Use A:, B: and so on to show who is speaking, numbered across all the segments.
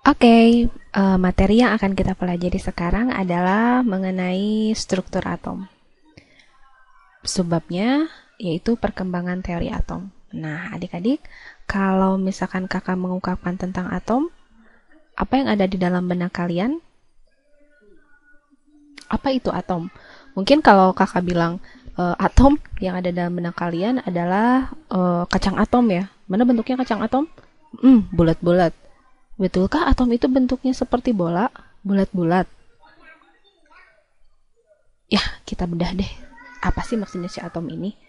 A: Oke, materi yang akan kita pelajari sekarang adalah mengenai struktur atom. Sebabnya yaitu perkembangan teori atom. Nah, adik-adik, kalau misalkan kakak mengungkapkan tentang atom, apa yang ada di dalam benak kalian? Apa itu atom? Mungkin kalau kakak bilang atom yang ada dalam benak kalian adalah kacang atom ya. Mana bentuknya kacang atom? Bulat-bulat. Betulkah atom itu bentuknya seperti bola, bulat-bulat? Ya, kita bedah deh. Apa sih maksudnya si atom ini?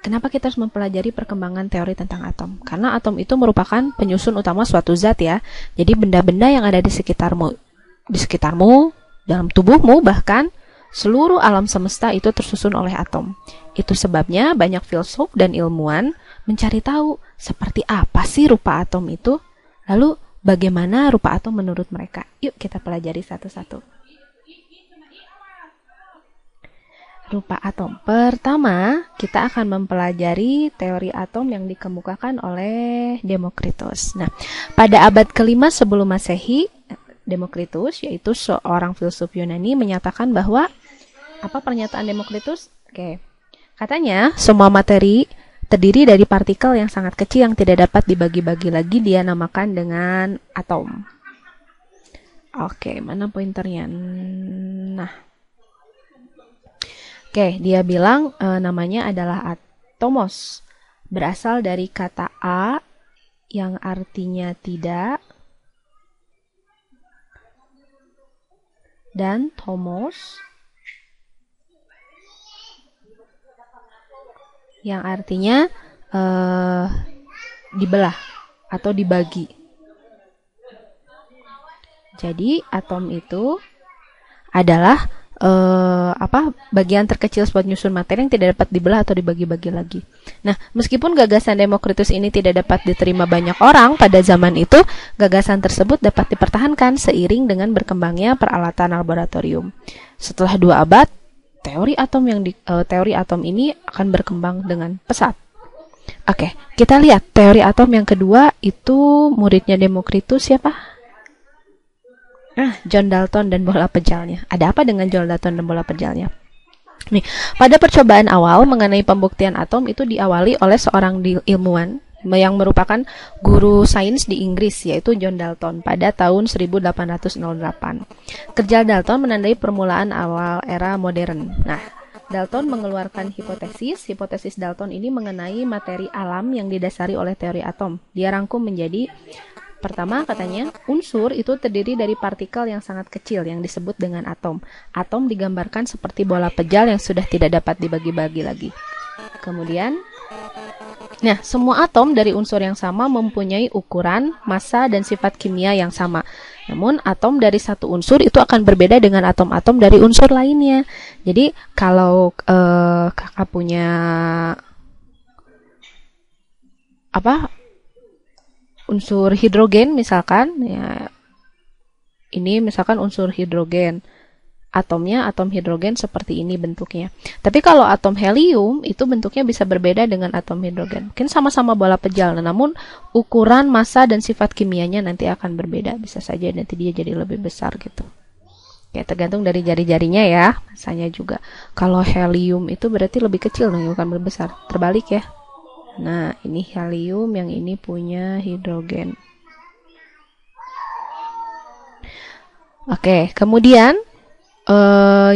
A: Kenapa kita harus mempelajari perkembangan teori tentang atom? Karena atom itu merupakan penyusun utama suatu zat ya. Jadi benda-benda yang ada di sekitarmu, dalam tubuhmu bahkan, seluruh alam semesta itu tersusun oleh atom. Itu sebabnya banyak filsuf dan ilmuwan mencari tahu seperti apa sih rupa atom itu, lalu bagaimana rupa atom menurut mereka. Yuk kita pelajari satu-satu. Rupa atom. Pertama, kita akan mempelajari teori atom yang dikemukakan oleh Demokritus. Nah, pada abad kelima sebelum Masehi, Demokritus, yaitu seorang filsuf Yunani, menyatakan bahwa, apa pernyataan Demokritus? Katanya, semua materi terdiri dari partikel yang sangat kecil yang tidak dapat dibagi-bagi lagi, dia namakan dengan atom. Mana pointernya? Nah, dia bilang namanya adalah atomos. Berasal dari kata a yang artinya tidak dan tomos yang artinya dibelah atau dibagi. Jadi atom itu adalah bagian terkecil buat nyusun materi yang tidak dapat dibelah atau dibagi-bagi lagi. Nah, meskipun gagasan Demokritus ini tidak dapat diterima banyak orang pada zaman itu, gagasan tersebut dapat dipertahankan seiring dengan berkembangnya peralatan laboratorium. Setelah 2 abad, teori atom ini akan berkembang dengan pesat. Kita lihat teori atom yang kedua itu muridnya Demokritus siapa? John Dalton dan bola pejalnya. Ada apa dengan John Dalton dan bola pejalnya? Nih, pada percobaan awal mengenai pembuktian atom itu diawali oleh seorang ilmuwan yang merupakan guru sains di Inggris, yaitu John Dalton pada tahun 1808. Kerja Dalton menandai permulaan awal era modern. Nah, Dalton mengeluarkan hipotesis Dalton ini mengenai materi alam yang didasari oleh teori atom. Dia rangkum menjadi, pertama katanya, unsur itu terdiri dari partikel yang sangat kecil yang disebut dengan atom. Atom digambarkan seperti bola pejal yang sudah tidak dapat dibagi-bagi lagi. Kemudian, semua atom dari unsur yang sama mempunyai ukuran, massa, dan sifat kimia yang sama. Namun, atom dari satu unsur itu akan berbeda dengan atom-atom dari unsur lainnya. Jadi, kalau kakak punya unsur hidrogen misalkan, ya ini misalkan unsur hidrogen. Atomnya atom hidrogen seperti ini bentuknya. Tapi kalau atom helium itu bentuknya bisa berbeda dengan atom hidrogen. Mungkin sama-sama bola pejal, namun ukuran, massa, dan sifat kimianya nanti akan berbeda. Bisa saja nanti dia jadi lebih besar gitu. Tergantung dari jari-jarinya ya, massanya juga. Kalau helium itu berarti lebih kecil, bukan lebih besar. Terbalik ya. Nah, ini helium, yang ini punya hidrogen. Kemudian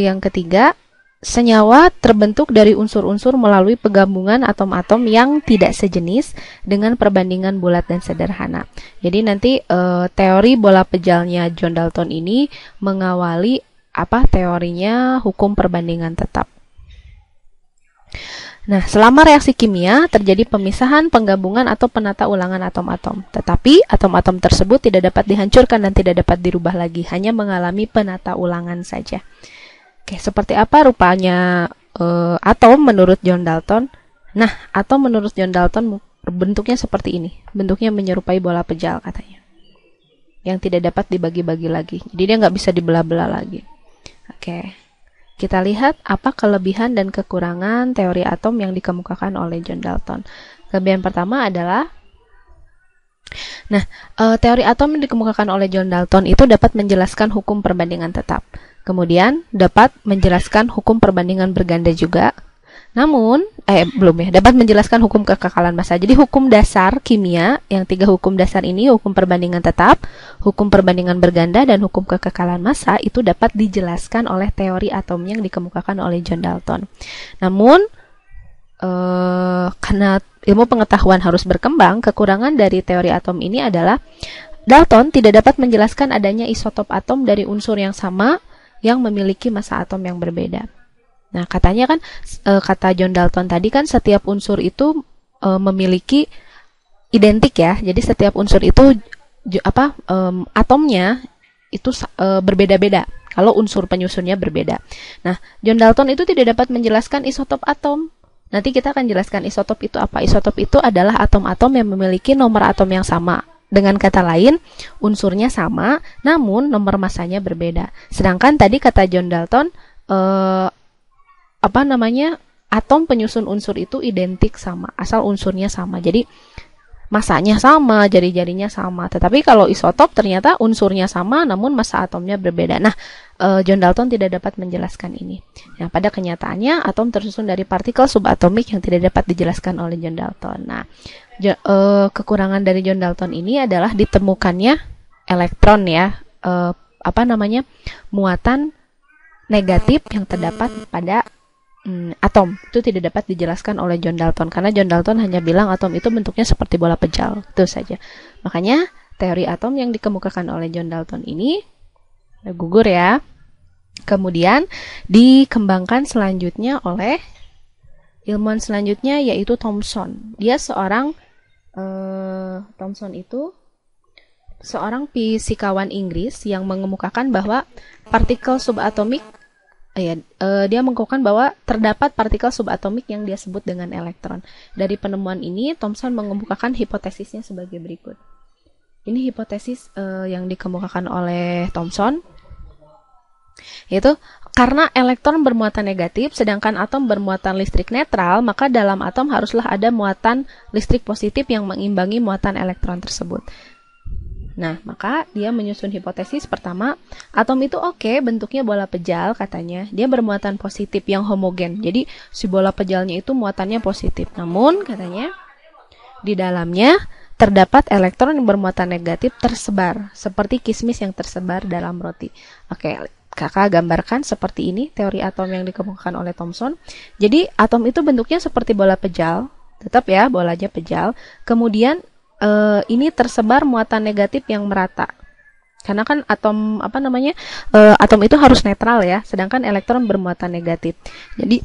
A: yang ketiga, senyawa terbentuk dari unsur-unsur melalui penggabungan atom-atom yang tidak sejenis dengan perbandingan bulat dan sederhana. Jadi nanti teori bola pejalnya John Dalton ini mengawali teorinya hukum perbandingan tetap. Nah, selama reaksi kimia terjadi pemisahan, penggabungan atau penata ulangan atom-atom. Tetapi atom-atom tersebut tidak dapat dihancurkan dan tidak dapat dirubah lagi, hanya mengalami penata ulangan saja. Seperti apa rupanya atom menurut John Dalton? Nah, atom menurut John Dalton bentuknya seperti ini. Bentuknya menyerupai bola pejal katanya. Yang tidak dapat dibagi-bagi lagi. Jadi dia nggak bisa dibelah-belah lagi. Kita lihat apa kelebihan dan kekurangan teori atom yang dikemukakan oleh John Dalton. Kelebihan pertama adalah Nah, teori atom yang dikemukakan oleh John Dalton itu dapat menjelaskan hukum perbandingan tetap. Kemudian dapat menjelaskan hukum perbandingan berganda juga. Namun, belum ya, dapat menjelaskan hukum kekekalan massa. Jadi hukum dasar kimia, yang 3 hukum dasar ini, hukum perbandingan tetap, hukum perbandingan berganda, dan hukum kekekalan massa, itu dapat dijelaskan oleh teori atom yang dikemukakan oleh John Dalton. Namun, karena ilmu pengetahuan harus berkembang, kekurangan dari teori atom ini adalah Dalton tidak dapat menjelaskan adanya isotop atom dari unsur yang sama yang memiliki massa atom yang berbeda. Nah, katanya kan, kata John Dalton tadi kan setiap unsur itu memiliki identik ya. Jadi setiap unsur itu atomnya itu berbeda-beda. Kalau unsur penyusunnya berbeda. Nah, John Dalton itu tidak dapat menjelaskan isotop atom. Nanti kita akan jelaskan isotop itu apa. Isotop itu adalah atom-atom yang memiliki nomor atom yang sama. Dengan kata lain, unsurnya sama, namun nomor massanya berbeda. Sedangkan tadi kata John Dalton, atom penyusun unsur itu identik sama, asal unsurnya sama. Jadi masanya sama, jari-jarinya sama. Tetapi kalau isotop ternyata unsurnya sama, namun massa atomnya berbeda. Nah, John Dalton tidak dapat menjelaskan ini. Nah, pada kenyataannya atom tersusun dari partikel subatomik yang tidak dapat dijelaskan oleh John Dalton. Nah, kekurangan dari John Dalton ini adalah ditemukannya elektron ya, muatan negatif yang terdapat pada atom. Itu tidak dapat dijelaskan oleh John Dalton karena John Dalton hanya bilang atom itu bentuknya seperti bola pejal, itu saja. Makanya teori atom yang dikemukakan oleh John Dalton ini gugur ya. Kemudian dikembangkan selanjutnya oleh ilmuwan selanjutnya, yaitu Thomson. Dia seorang Thomson itu seorang fisikawan Inggris yang mengemukakan bahwa partikel subatomik dia mengemukakan bahwa terdapat partikel subatomik yang dia sebut dengan elektron. Dari penemuan ini, Thomson mengemukakan hipotesisnya sebagai berikut. Ini hipotesis yang dikemukakan oleh Thomson, yaitu karena elektron bermuatan negatif, sedangkan atom bermuatan listrik netral, maka dalam atom haruslah ada muatan listrik positif yang mengimbangi muatan elektron tersebut. Nah, maka dia menyusun hipotesis pertama, atom itu bentuknya bola pejal katanya. Dia bermuatan positif yang homogen. Jadi, si bola pejalnya itu muatannya positif. Namun, katanya, di dalamnya terdapat elektron yang bermuatan negatif tersebar, seperti kismis yang tersebar dalam roti. Kakak gambarkan seperti ini teori atom yang dikemukakan oleh Thomson. Jadi, atom itu bentuknya seperti bola pejal. Tetap ya, bolanya pejal. Kemudian, ini tersebar muatan negatif yang merata. Karena kan atom atom itu harus netral ya, sedangkan elektron bermuatan negatif. Jadi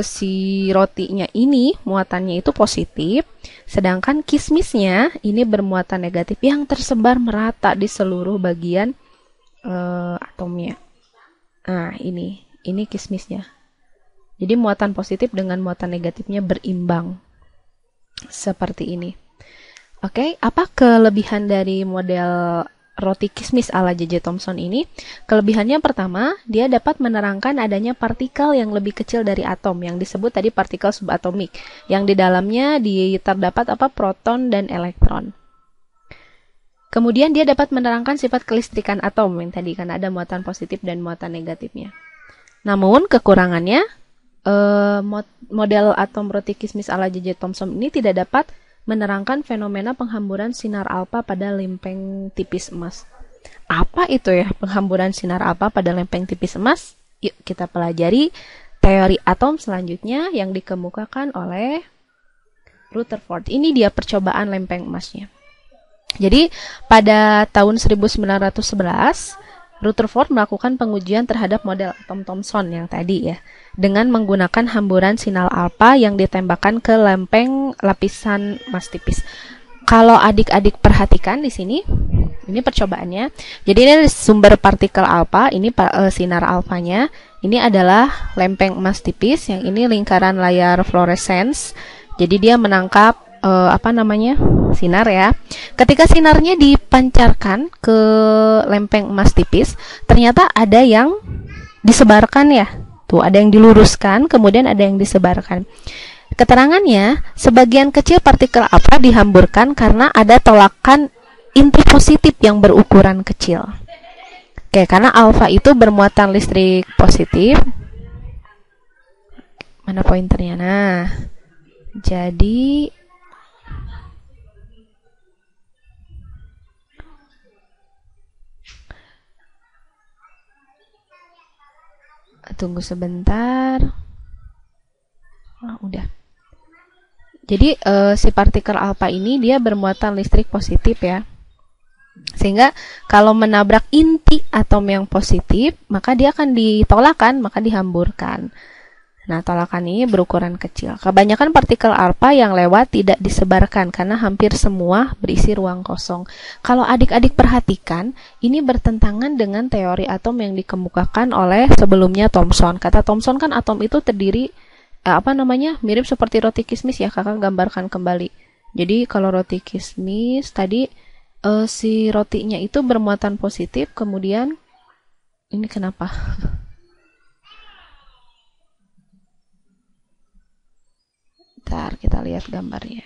A: si rotinya ini muatannya itu positif, sedangkan kismisnya ini bermuatan negatif yang tersebar merata di seluruh bagian atomnya. Nah, ini kismisnya. Jadi muatan positif dengan muatan negatifnya berimbang. Seperti ini. Apa kelebihan dari model roti kismis ala J.J. Thomson ini? Kelebihannya pertama, dia dapat menerangkan adanya partikel yang lebih kecil dari atom, yang disebut tadi partikel subatomik, yang di dalamnya terdapat proton dan elektron. Kemudian dia dapat menerangkan sifat kelistrikan atom, yang tadi kan ada muatan positif dan muatan negatifnya. Namun, kekurangannya, model atom roti kismis ala J.J. Thomson ini tidak dapat menerangkan fenomena penghamburan sinar alfa pada lempeng tipis emas. Apa itu ya penghamburan sinar alfa pada lempeng tipis emas? Yuk kita pelajari teori atom selanjutnya yang dikemukakan oleh Rutherford. Ini dia percobaan lempeng emasnya. Jadi pada tahun 1911 Rutherford melakukan pengujian terhadap model atom Thomson yang tadi ya, dengan menggunakan hamburan sinar alfa yang ditembakkan ke lempeng lapisan emas tipis. Kalau adik-adik perhatikan di sini, ini percobaannya. Jadi ini sumber partikel alfa, ini sinar alfanya. Ini adalah lempeng emas tipis, yang ini lingkaran layar fluorescence. Jadi dia menangkap sinar ya. Ketika sinarnya dipancarkan ke lempeng emas tipis, ternyata ada yang disebarkan ya. Tuh, ada yang diluruskan, kemudian ada yang disebarkan. Keterangannya, sebagian kecil partikel alfa dihamburkan karena ada tolakan inti positif yang berukuran kecil. Oke, karena alfa itu bermuatan listrik positif. Mana pointernya? Nah, jadi tunggu sebentar. Udah. Jadi si partikel alfa ini dia bermuatan listrik positif ya. Sehingga kalau menabrak inti atom yang positif, maka dia akan ditolakkan, maka dihamburkan. Nah, tolakan ini berukuran kecil. Kebanyakan partikel alfa yang lewat tidak disebarkan karena hampir semua berisi ruang kosong. Kalau adik-adik perhatikan, ini bertentangan dengan teori atom yang dikemukakan oleh sebelumnya Thomson. Kata Thomson kan atom itu terdiri mirip seperti roti kismis ya, kakak gambarkan kembali. Jadi kalau roti kismis tadi si rotinya itu bermuatan positif, kemudian ini kenapa? Bentar, kita lihat gambarnya.